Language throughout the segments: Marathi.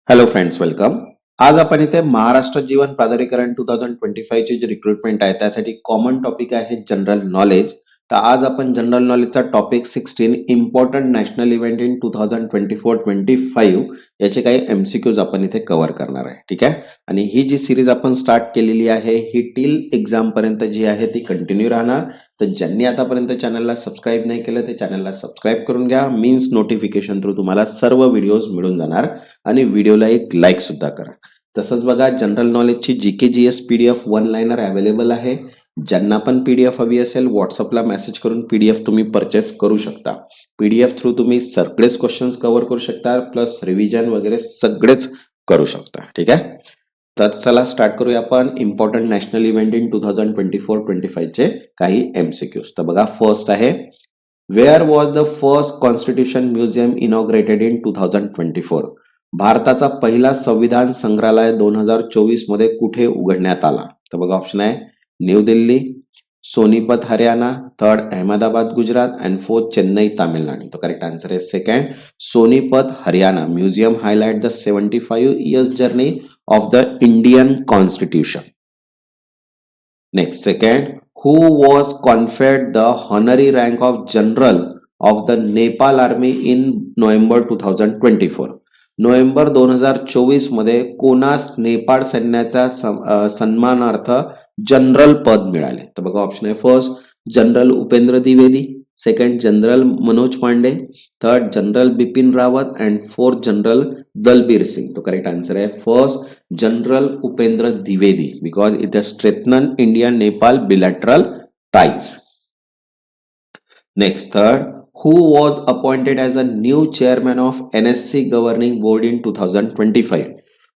Hello friends, welcome. आज आपण इथे महाराष्ट्र जीवन प्राधिकरण 2025 ची जी रिक्रुटमेंट आहे त्यासाठी कॉमन टॉपिक आहे जनरल नॉलेज. तर आज आपण जनरल नॉलेजचा topic 16 important national event in 2024-25 याचे काही एमसीक्यूज आपण इथे कव्हर करणार आहे. ठीक आहे. आणि ही जी सिरीज आपण स्टार्ट केलेली आहे ही टिल एक्झाम पर्यंत जी आहे ती कंटिन्यू राहणार. तर ज्यांनी आतापर्यंत चॅनलला सबस्क्राईब नाही केलं ते चॅनलला सबस्क्राईब करून घ्या. मीन्स नोटिफिकेशन थ्रू तुम्हाला सर्व व्हिडिओज मिळून जाणार आणि व्हिडिओला एक लाईक सुद्धा करा. तसंच बघा, जनरल नॉलेजची GK GS PDF one liner available आहे. ज्यांना पण पीडीएफ हवी असेल व्हॉट्सअपला मेसेज करून पीडीएफ तुम्ही परचेस करू शकता. पीडीएफ थ्रू तुम्ही सगळेच क्वेश्चन्स कव्हर करू शकता, प्लस रिव्हिजन वगैरे सगळेच करू शकता. ठीक आहे. तर चला स्टार्ट करूया आपण इम्पॉर्टंट नॅशनल इव्हेंट इन 2024-25 चे काही एमसीक्यूज. तर बघा, फर्स्ट आहे, where was the first constitution museum inaugurated in 2024? भारताचा पहिला संविधान संग्रहालय 2024 मध्ये कुठे उघडण्यात आला? तर बघा, ऑप्शन आहे new Delhi, Sonipat Haryana, third Ahmedabad Gujarat and fourth Chennai Tamil Nadu. तो करेक्ट आन्सर आहे second, Sonipat Haryana. Museum highlight the 75 years journey of the Indian Constitution. Next, second, who was conferred the honorary rank of General of the Nepal Army in November 2024? November 2024 मध्ये कोणास नेपाळ सैन्याचा सन्मानार्थ जनरल पद मिळाले? तर बघा, ऑप्शन आहे first general Upendra Dwivedi, second general Manoj Pande, third general Bipin Rawat and fourth general Dalbir Singh. तो करेक्ट आन्सर आहे first general Upendra Dwivedi, because it has strengthened India Nepal bilateral ties. Next, third, who was appointed as a new chairman of NSC governing board in 2025?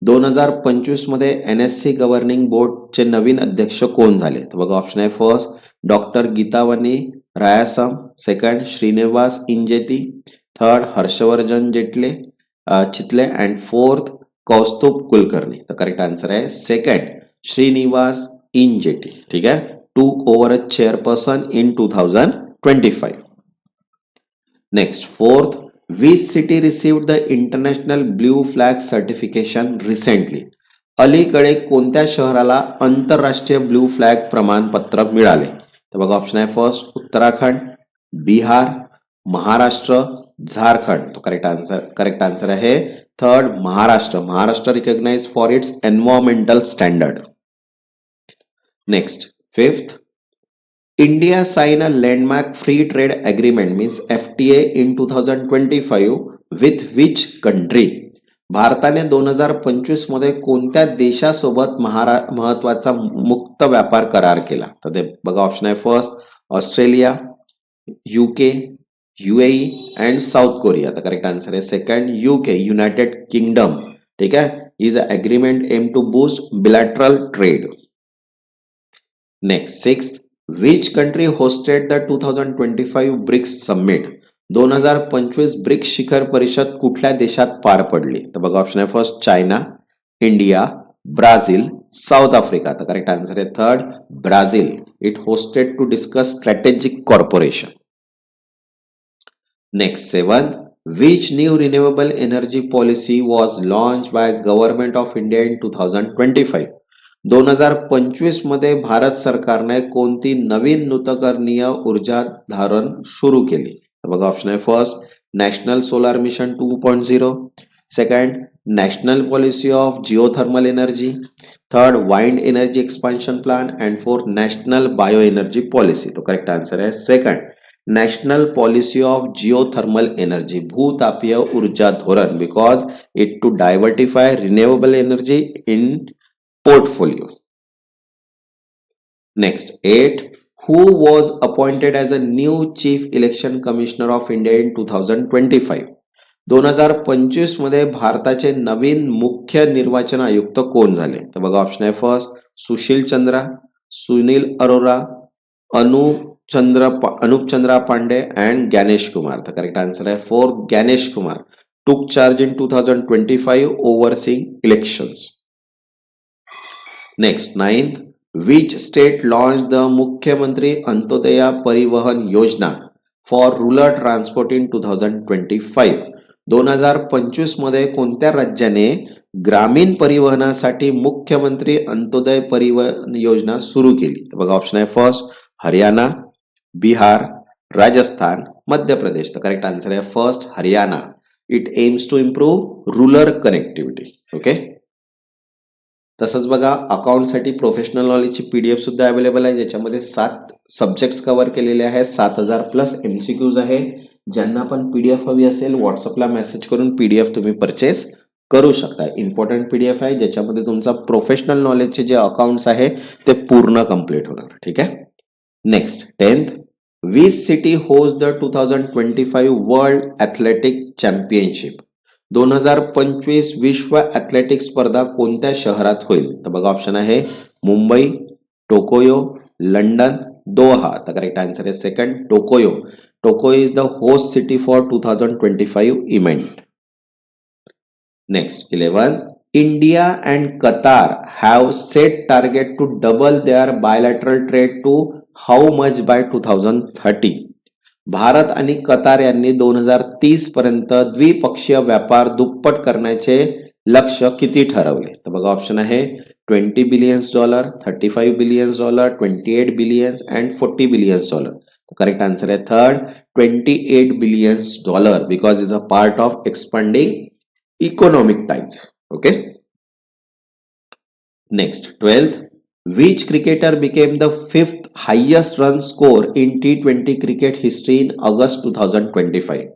2025 मध्ये एनएससी गव्हर्निंग बोर्डचे नवीन अध्यक्ष कोण झाले? तर बघा, ऑप्शन आहे first doctor Geethavani Rayasam, second Srinivas Injeti, third Harshvardhan Chitale and fourth Kaustubh Kulkarni. तर करेक्ट आन्सर आहे सेकंड श्रीनिवास इंजेटी. ठीक आहे. Took over a chairperson in 2025. Next, fourth, which city received the International Blue Flag certification recently? अलीकडे कोणत्या शहराला आंतरराष्ट्रीय ब्लू फ्लॅग प्रमाणपत्र मिळाले? तर बघा, ऑप्शन आहे फर्स्ट उत्तराखंड, बिहार, महाराष्ट्र, झारखंड. तो करेक्ट आन्सर आहे third Maharashtra. Maharashtra recognise for its environmental standard. Next, fifth, India signed a landmark free trade agreement means FTA in 2025 with which country? भारताने 2025 मध्ये कोणत्या देशासोबत महत्वाचा मुक्त व्यापार करार केला? तर ते बघा, ऑप्शन आहे first Australia, UK, UAE and South Korea. तर करेक्ट आन्सर आहे सेकंड यूके, युनायटेड किंगडम. ठीक आहे. Is a agreement aim to boost bilateral trade. Next, sixth, Which country hosted the 2025 BRICS Summit? 2025 BRICS शिखर परिषद कुठल्या देशात पार पडली? तर बघा, ऑप्शन आहे first China, India, Brazil, South Africa. तर करेक्ट आन्सर आहे third Brazil. It hosted to discuss strategic corporation. Next, seventh, which new renewable energy policy was launched by government of India in 2025? 2025 मध्ये भारत सरकारने कोणती नवीन नूतनीकरणीय ऊर्जा धारण सुरू केली? तर बघा, ऑप्शन आहे first national solar mission 2.0, second national policy of geothermal energy, third wind energy expansion plan and fourth national bio energy policy. तो करेक्ट आन्सर आहे second national policy of geothermal energy, भूतापीय ऊर्जा धोरण, because it to diversify renewable energy in portfolio. Next, 8, who was appointed as a new chief election commissioner of India in 2025? 2025 मध्ये भारताचे नवीन मुख्य निर्वाचन आयुक्त कोण झाले? तर बघा, ऑप्शन आहे फर्स्ट सुशील चंद्रा, सुनील अरोरा, अनुप चंद्रा पांडे अँड ज्ञानेश कुमार. तर करेक्ट आन्सर आहे fourth Gyanesh Kumar. Took charge in 2025 overseeing elections. Next, ninth, which state launched the Mukhyamantri Antyodaya Parivahan Yojana for rural transport in 2025? 2025 मध्ये कोणत्या राज्याने ग्रामीण परिवहनासाठी मुख्यमंत्री अंत्योदय परिवहन योजना सुरू केली? तर बघा ऑप्शन आहे फर्स्ट हरियाणा, बिहार, राजस्थान, मध्य प्रदेश. तर करेक्ट आन्सर आहे first Haryana. It aims to improve rural connectivity. Okay. तसंच बघा अकाउंटसाठी प्रोफेशनल नॉलेजची पीडीएफ सुद्धा अवेलेबल आहे, ज्याच्यामध्ये 7 सब्जेक्ट्स कव्हर केलेले आहेत. 7000 प्लस एमसीक्यूज आहे. ज्यांना पण पीडीएफ हवी असेल व्हॉट्सअपला मेसेज करून पीडीएफ तुम्ही परचेस करू शकता. इम्पॉर्टंट पीडीएफ आहे, ज्याच्यामध्ये तुमचा प्रोफेशनल नॉलेजचे जे अकाउंट्स आहे ते पूर्ण कंप्लीट होणार. ठीक आहे. Next 10th, which city hosts the 2025 world athletic championship? 2025 विश्व ॲथलेटिक स्पर्धा कोणत्या शहरात होईल? तर बघा ऑप्शन आहे मुंबई, टोकियो, लंडन, दोहा. तर करेक्ट आन्सर आहे second Tokyo. Tokyo is the host city for 2025 event. Next 11, India and Qatar have set target to double their bilateral trade to how much by 2030? Bharat आणि कतार यांनी 2030 पर्यंत द्विपक्षीय व्यापार दुप्पट करण्याचे लक्ष्य किती ठरवले? तर बघा ऑप्शन आहे $20 billion, $35 billion, $28 billion and $40 billion. Correct answer आहे third $28 billion because it's a part of expanding economic ties. Okay. Next 12th, which cricketer became the 5th highest run score in T20 cricket history in August 2025?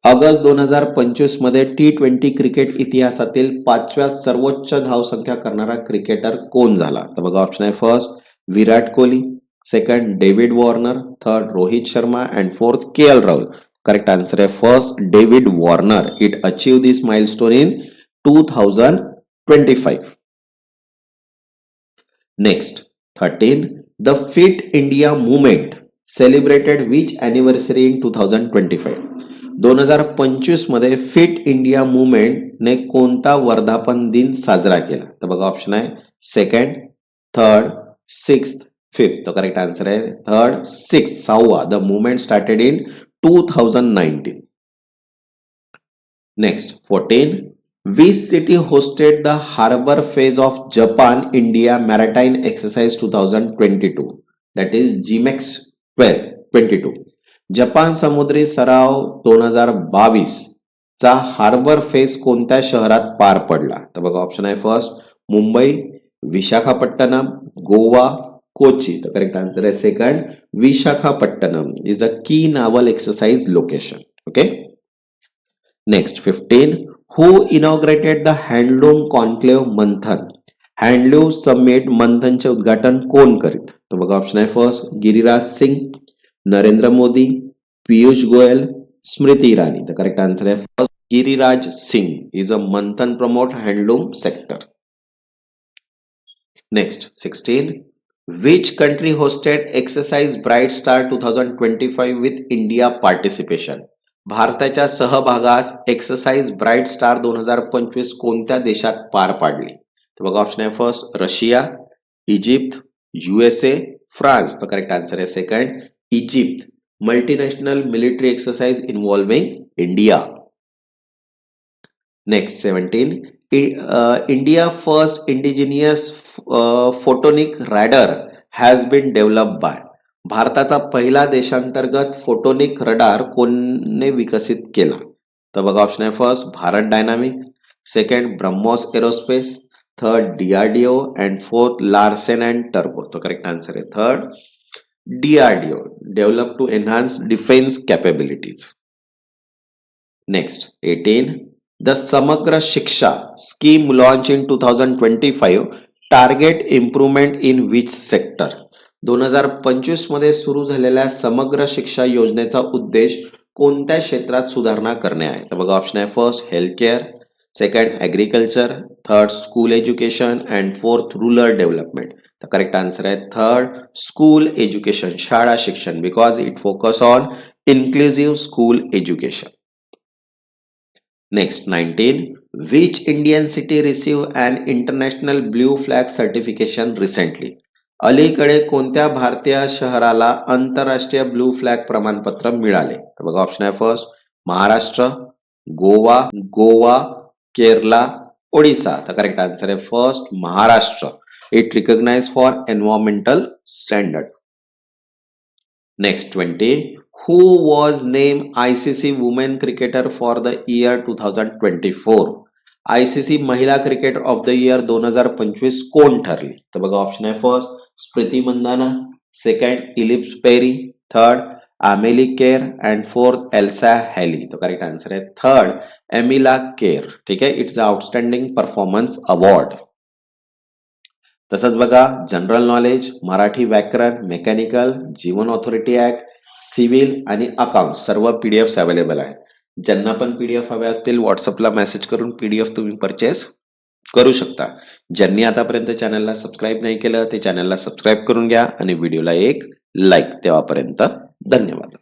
August 2025 मध्ये T20 क्रिकेट इतिहासातील 5व्या सर्वोच्च धावसंख्या करणारा क्रिकेटर कोण झाला? तर बघा ऑप्शन आहे first Virat Kohli, second David Warner, third Rohit Sharma and fourth KL Rahul. Correct answer है first David Warner. It achieved this milestone in 2025. Next 13, the Fit India movement celebrated which anniversary in 2025? 2025 मध्ये फिट इंडिया मुवमेंट ने कोणता वर्धापन दिन साजरा केला? तर बघा ऑप्शन आहे सेकंड, थर्ड, सिक्स्थ, फिफ्थ. तो करेक्ट आन्सर आहे थर्ड, सिक्स्थ, 6वा. The movement started in 2019. Next 14, which city hosted the harbor phase of Japan India Maritime Exercise 2022? That is GMEX 22. Japan समुद्री सराव 2022 चा हार्बर फेज कोणत्या शहरात पार पडला? तर बघा ऑप्शन आहे फर्स्ट मुंबई, विशाखापट्टणम, गोवा, कोची. तर करेक्ट आन्सर आहे second Visakhapatnam is the key naval exercise location. Okay. Next 15, who inaugurated the handloom conclave Manthan? Handloom summit मंथनचे उद्घाटन कोण करीत? तर बघा ऑप्शन आहे फर्स्ट गिरिराज सिंग, नरेंद्र मोदी, पीयूष गोयल, स्मृती ईरानी. तर करेक्ट आन्सर आहे first Giriraj Singh is a Manthan promote handloom sector. Next 16, which country hosted exercise bright star 2025 with India participation? भारताच्या सहभागास एक्सरसाइज ब्राईट स्टार 2025 कोणत्या देशात पार पाडली? तर बघा ऑप्शन आहे first Russia, Egypt, USA, France. तर करेक्ट आन्सर आहे second Egypt. Multinational military exercise involving India. Next 17, India first indigenous photonic radar has been developed by. भारताचा पहिला देशांतर्गत फोटोनिक रडार कोणने विकसित केला? तर बघा ऑप्शन आहे first Bharat Dynamic, second BrahMos Aerospace, third DRDO and fourth Larsen and टर्बो. तो करेक्ट आन्सर आहे third DRDO, develop to enhance defence capabilities. Next 18, the Samagra Shiksha scheme launch in 2025 target improvement in which sector? 2025 मध्ये सुरू झालेल्या समग्र शिक्षा योजनेचा उद्देश कोणत्या क्षेत्रात सुधारणा करणे आहे? तर बघा ऑप्शन आहे first health care, second agriculture, third school education and fourth rural development. तर करेक्ट आन्सर आहे थर्ड स्कूल एज्युकेशन, शाळा शिक्षण, because it focus on inclusive school education. Next 19, which Indian city received an international blue flag certification recently? अलीकडे कोणत्या भारतीय शहराला आंतरराष्ट्रीय ब्लू फ्लॅग प्रमाणपत्र मिळाले? तर बघा ऑप्शन आहे first Maharashtra, Goa, Goa, Kerala, Odisha. The correct answer is first Maharashtra. It recognized for environmental standard. Next 20. Who was named ICC Women Cricketer for the year 2024? ICC महिला क्रिकेटर ऑफ द इयर 2025 कोण ठरली? तर बघा ऑप्शन आहे first Smriti Mandhana, second Ellyse Perry, third Amelia Kerr and fourth Alyssa Healy. तो करेक्ट आन्सर आहे थर्ड एमिला केर. ठीक आहे, it's a outstanding performance award. तसंच बघा जनरल नॉलेज, मराठी व्याकरण, mechanical, Jeevan authority act, civil आणि अकाउंट सर्व पीडीएफ अवेलेबल आहे. ज्यांना पण पीडीएफ हवे असतील व्हॉट्सअपला मेसेज करून पीडीएफ तुम्ही परचेस करू शकता. ज्यांनी आतापर्यंत चॅनलला सबस्क्राईब नाही केलं ते चॅनलला सबस्क्राईब करून घ्या आणि व्हिडिओला एक लाईक. तेव्हापर्यंत धन्यवाद.